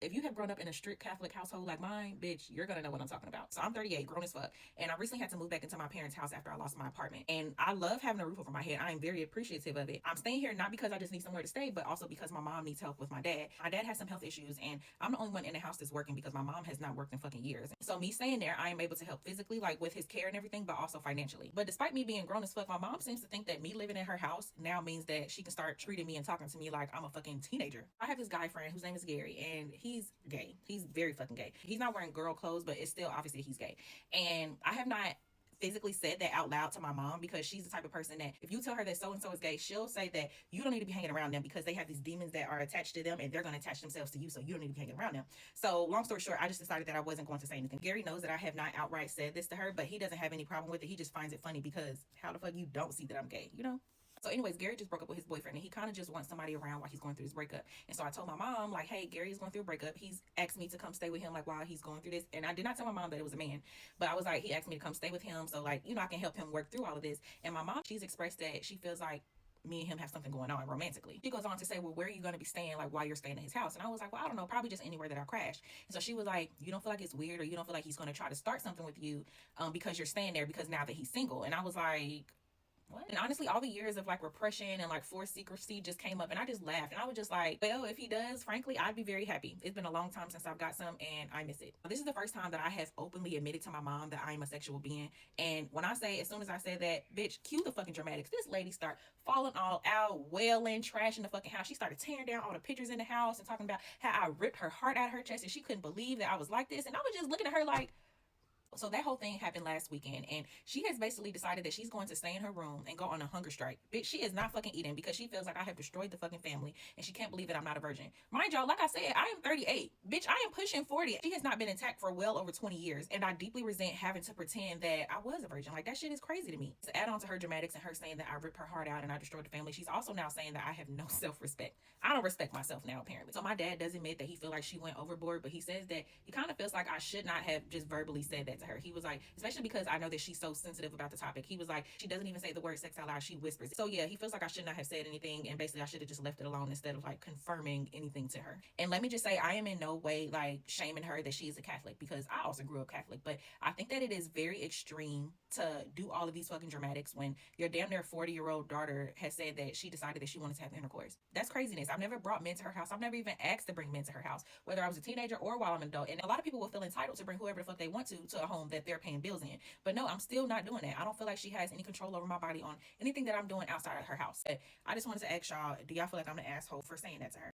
If you have grown up in a strict Catholic household like mine, bitch, you're gonna know what I'm talking about. So I'm 38, grown as fuck, and I recently had to move back into my parents' house after I lost my apartment. And I love having a roof over my head. I am very appreciative of it. I'm staying here not because I just need somewhere to stay, but also because my mom needs help with my dad. My dad has some health issues, and I'm the only one in the house that's working because my mom has not worked in fucking years. So me staying there, I am able to help physically, like with his care and everything, but also financially. But despite me being grown as fuck, my mom seems to think that me living in her house now means that she can start treating me and talking to me like I'm a fucking teenager. I have this guy friend whose name is Gary, and he's gay. He's very fucking gay. He's not wearing girl clothes, but it's still obviously he's gay. And I have not physically said that out loud to my mom because she's the type of person that if you tell her that so and so is gay, she'll say that you don't need to be hanging around them because they have these demons that are attached to them and they're going to attach themselves to you, so you don't need to be hanging around them. So long story short, I just decided that I wasn't going to say anything. Gary knows that I have not outright said this to her, but he doesn't have any problem with it. He just finds it funny because how the fuck you don't see that I'm gay, you know? So anyways, Gary just broke up with his boyfriend and he kind of just wants somebody around while he's going through his breakup. And so I told my mom, like, hey, Gary's going through a breakup. He's asked me to come stay with him, like, while he's going through this. And I did not tell my mom that it was a man, but I was like, he asked me to come stay with him. So, like, you know, I can help him work through all of this. And my mom, she's expressed that she feels like me and him have something going on romantically. She goes on to say, well, where are you going to be staying, like, while you're staying at his house? And I was like, well, I don't know, probably just anywhere that I crash. And so she was like, you don't feel like it's weird, or you don't feel like he's going to try to start something with you because you're staying there because now that he's single? And I was like, what? And honestly, all the years of like repression and like forced secrecy just came up, and I just laughed. And I was just like, well, if he does, frankly, I'd be very happy. It's been a long time since I've got some, and I miss it. This is the first time that I have openly admitted to my mom that I am a sexual being. And when I say, as soon as I said that, bitch, cue the fucking dramatics. This lady start falling all out, wailing, trashing the fucking house. She started tearing down all the pictures in the house and talking about how I ripped her heart out of her chest and she couldn't believe that I was like this. And I was just looking at her like, so that whole thing happened last weekend, and she has basically decided that she's going to stay in her room and go on a hunger strike. Bitch, she is not fucking eating because she feels like I have destroyed the fucking family, and she can't believe that I'm not a virgin. Mind y'all, like I said, I am 38. Bitch, I am pushing 40. She has not been intact for well over 20 years, and I deeply resent having to pretend that I was a virgin. Like, that shit is crazy to me. To add on to her dramatics and her saying that I ripped her heart out and I destroyed the family, she's also now saying that I have no self-respect. I don't respect myself now, apparently. So my dad does admit that he feel like she went overboard, but he says that he kind of feels like I should not have just verbally said that to her. He was like, especially because I know that she's so sensitive about the topic. He was like, she doesn't even say the word sex out loud, she whispers. So yeah, he feels like I should not have said anything, and basically I should have just left it alone instead of like confirming anything to her. And let me just say, I am in no way like shaming her that she is a Catholic, because I also grew up Catholic, but I think that it is very extreme to do all of these fucking dramatics when your damn near 40-year-old daughter has said that she decided that she wanted to have intercourse. That's craziness. I've never brought men to her house. I've never even asked to bring men to her house, whether I was a teenager or while I'm an adult. And a lot of people will feel entitled to bring whoever the fuck they want to a home that they're paying bills in. But no, I'm still not doing that. I don't feel like she has any control over my body on anything that I'm doing outside of her house. But I just wanted to ask y'all, do y'all feel like I'm an asshole for saying that to her?